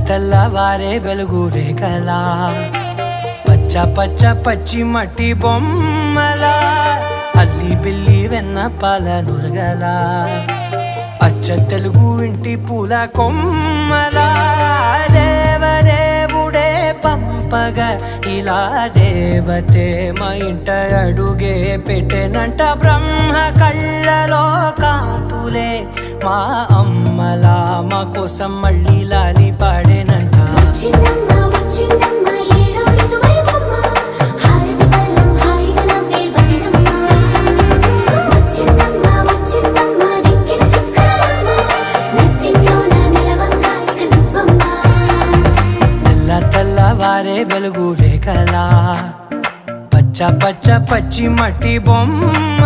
తెల్లవారే వెలుగు రేఖలా పచ్చ పచ్చ పచ్చి మట్టి బొమ్మలా అల్లి బిల్లి వెన్న పాల నురగలా అచ్చ తెలుగు ఇంటి పూల కొమ్మలా దేవదేవుడే పంపగా ఇలా దేవతే మా ఇంట అడుగే పెట్టెనంట బ్రహ్మ కళ్ళలో కాంతులే మా అమ్మలా మా కోసం మళ్ళీ లాలి పాడేనంట తెల్లవారే వెలుగు రేఖలా పచ్చ పచ్చ పచ్చి మట్టి బొమ్మ